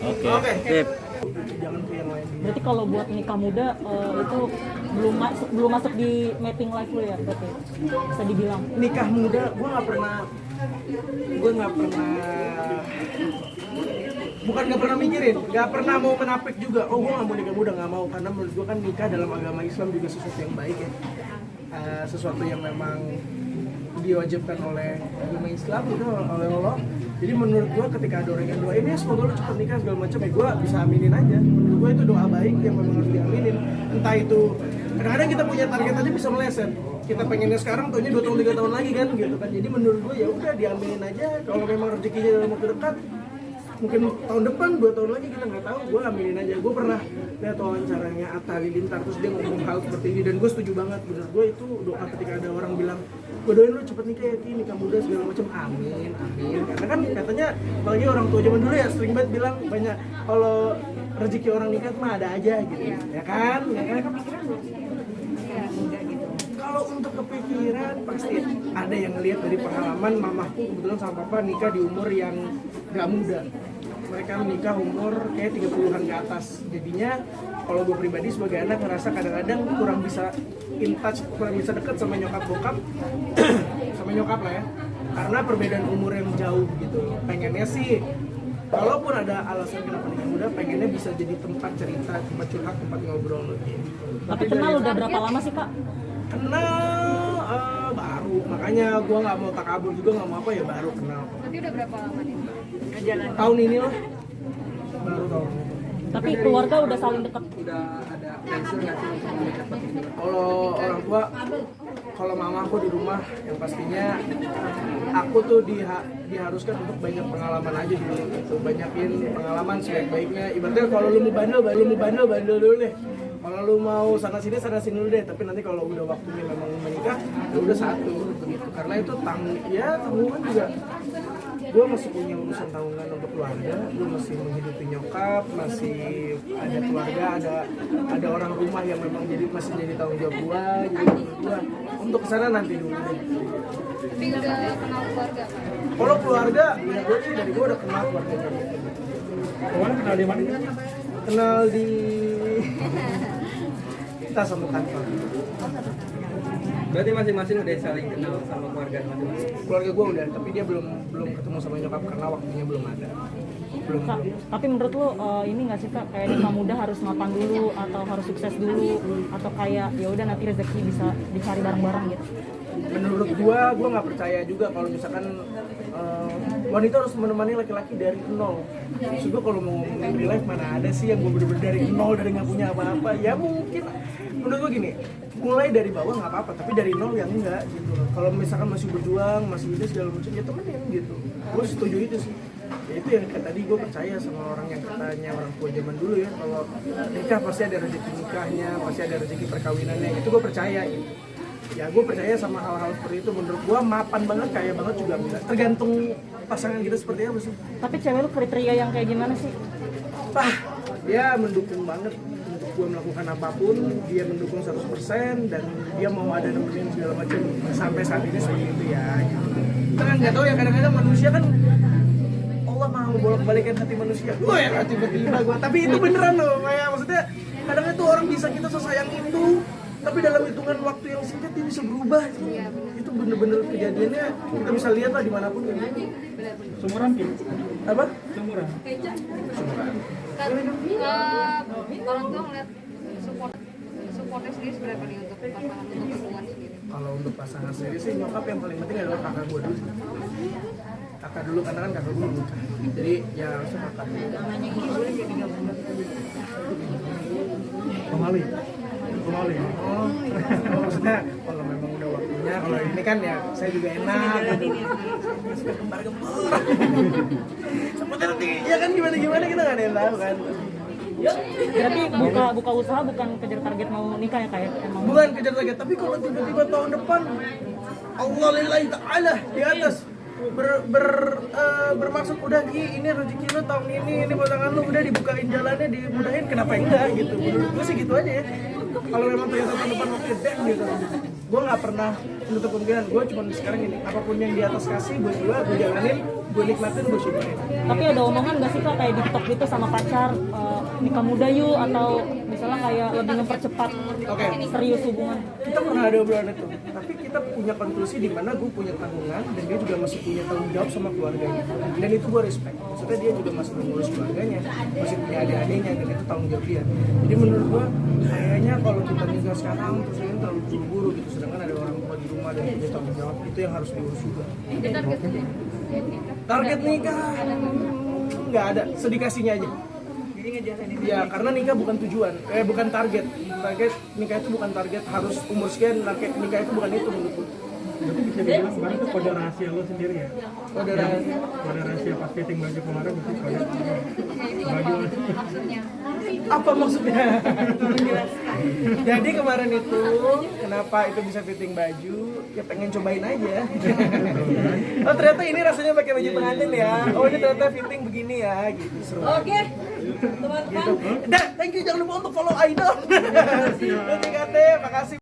Oke. Sip. Berarti kalau buat nikah muda itu belum masuk di mapping life lo ya berarti bisa dibilang. Nikah muda gue nggak pernah bukan nggak pernah mikirin, nggak pernah mau menapik juga. Oh gue nggak mau nikah muda, nggak mau, karena menurut gue kan nikah dalam agama Islam juga sesuatu yang baik ya, sesuatu yang memang diwajibkan oleh agama Islam gitu, oleh Allah. Jadi menurut gue ketika ada orang yang doain ya semoga lu cepet nikah segala macam, ya gue bisa aminin aja. Menurut gue itu doa baik yang memang harus diaminin. Entah itu kadang-kadang kita punya target aja bisa meleset. Kita pengennya sekarang, taunya 2 tahun 3 tahun lagi kan gitu kan. Jadi menurut gue ya udah diaminin aja. Kalau memang rezekinya dalam waktu dekat, mungkin tahun depan 2 tahun lagi kita nggak tahu, gue aminin aja. Gue pernah lihat wawancaranya Atta Halilintar, terus dia ngomong hal seperti ini dan gue setuju banget. Menurut gue itu doa ketika ada orang bilang gue doain lu cepet nikah ya Ki, nikah muda segala macam, amin amin. Karena kan katanya apalagi orang tua zaman dulu ya sering banget bilang banyak kalau rezeki orang nikah mah ada aja gitu ya kan, kepikiran belum? Kalau untuk kepikiran pasti ada yang ngelihat dari pengalaman mamaku kebetulan sama papa nikah di umur yang gak muda. Mereka menikah umur kayak 30-an ke atas. Jadinya kalau gue pribadi sebagai anak ngerasa kadang-kadang kurang bisa in touch, kurang bisa deket sama nyokap bokap sama nyokap lah ya, karena perbedaan umur yang jauh gitu. Pengennya sih kalaupun ada alasan kenapa nikah muda, pengennya bisa jadi tempat cerita, tempat curhat, tempat ngobrol gitu. Tapi kenal udah berapa lama sih Kak? Kenal baru, makanya gue nggak mau takabur juga, nggak mau apa ya, baru kenal. Berarti udah berapa lama nih? Tahun ini lah, baru tahun ini. Tapi keluarga udah saling dekat. Udah ada pressure nggak sih untuk menikah cepat gitu? Kalau orang tua, kalau mama aku di rumah, yang pastinya aku tuh diharuskan untuk banyak pengalaman aja dulu gitu, banyakin pengalaman sebaik-baiknya. Ibaratnya kalau lu mau bandel dulu deh. Kalau lu mau sana sini dulu deh. Tapi nanti kalau udah waktunya memang menikah, ya udah satu begitu. Karena itu tanggungan juga. Gue masih punya urusan tanggungan untuk keluarga, gue masih menghidupi nyokap, masih ada keluarga, ada orang rumah yang memang masih jadi tanggung jawab gue. Jadi gue untuk kesana nanti dulu deh. Tapi udah kenal keluarga kan? Kalau keluarga, ya gue sih dari gue udah kenal keluarganya. Kemarin kenal di mana? Kenal di kita sama kantor. Berarti masing-masing udah saling kenal sama keluarga masing-masing? Keluarga gue udah, tapi dia belum ketemu sama nyokap karena waktunya belum ada. Belum. Kak, tapi menurut lo ini nggak sih Kak, kayak nikah muda harus mapan dulu atau harus sukses dulu atau kayak ya udah nanti rezeki bisa dicari bareng-bareng gitu? Menurut gua nggak percaya juga kalau misalkan wanita harus menemani laki-laki dari nol. Maksud gua kalau mau ngomongin real life, mana ada sih yang gua bener-bener dari nol, dari nggak punya apa-apa. Ya mungkin menurut gua gini, mulai dari bawah nggak apa-apa, tapi dari nol yang enggak gitu. Kalau misalkan masih berjuang, masih ini segala macam, ya temenin gitu. Gua setuju itu sih. Ya itu yang kayak tadi gue percaya sama orang yang katanya orang tua zaman dulu ya, kalau nikah pasti ada rezeki nikahnya, pasti ada rezeki perkawinannya. Itu gue percaya gitu. Ya gue percaya sama hal-hal seperti itu. Menurut gue mapan banget, kaya banget juga enggak. Tergantung pasangan kita seperti apa sih. Tapi cewek lu kriteria yang kayak gimana sih? Dia mendukung banget untuk gue melakukan apapun. Dia mendukung 100% dan dia mau ada nemenin segala macam sampai saat ini seperti itu ya gitu. Kita kan nggak tahu ya, kadang-kadang manusia kan Allah mau bolak-balikan hati manusia. Gue ya kan tiba-tiba gue. Tapi itu beneran loh, kayak maksudnya kadang itu orang bisa kita sesayang itu, tapi dalam hitungan waktu yang singkat dia bisa berubah. Itu bener-bener kejadiannya kita bisa lihat lah dimanapun kan. Sumuran gitu? Apa? Sumuran? Sumuran. Orang tua ngeliat supportnya sendiri seberapa nih untuk pasangan, untuk hubungan sendiri? Kalau untuk pasangan sendiri sih nyokap yang paling penting adalah kakak gue dulu. Kakak dulu, karena kan kakak gue nikah. Jadi ya langsung kakak dulu. Pemali. Oh, maksudnya kalau memang udah waktunya, kalau ini kan ya saya juga enak. Suka gembar-gembor. Seperti nanti ya kan gimana kita nggak ada yang tahu kan. Berarti buka usaha bukan kejar target mau nikah ya kayak emang? Bukan kejar target, tapi kalau tiba-tiba tahun depan Allah lillahi ta'ala di atas bermaksud udah Ki, ini rezeki lu tahun ini pasangan lu udah dibukain jalannya, dimudahin, kenapa enggak gitu. Menurut gue sih gitu aja ya. Kalau memang ternyata tahun depan waktu itu gitu, gue nggak pernah menutup kemungkinan. Gue cuma sekarang ini apapun yang di atas kasih buat gue jalanin, gue nikmatin, gue syukurin. Tapi ada omongan nggak sih kak kayak di TikTok gitu sama pacar nikah muda yuk atau misalnya kayak lebih mempercepat Oke. serius hubungan? Kita pernah ada obrolan itu, tapi kita punya konklusi di mana gue punya tanggungan dan dia juga masih punya tanggung jawab sama keluarganya, dan itu gue respect. Maksudnya dia juga masih mengurus keluarganya, masih punya adik-adiknya, dan itu tanggung jawab dia. Jadi menurut gue kayaknya kalau kita nikah sekarang terus ini terlalu buru-buru gitu, sedangkan ada orang tua di rumah dan punya tanggung jawab, itu yang harus diurus juga. Target nikah nggak ada, sedikasinya aja. Ya karena nikah bukan tujuan, bukan target. Target nikah itu bukan target harus umur sekian, nikah itu bukan itu menurutku. Berarti bisa dibilang kemarin itu kode rahasia lo sendiri ya? Kode Rahasia pas fitting baju kemarin itu kode baju. Maksudnya apa maksudnya? Jadi kemarin itu kenapa itu bisa fitting baju? Ya pengen cobain aja. Oh ternyata ini rasanya pakai baju pengantin ya. Oh ini ternyata fitting begini ya, gitu seru. Oke. Gitu. Dan thank you, jangan lupa untuk follow Idol. Oke, makasih.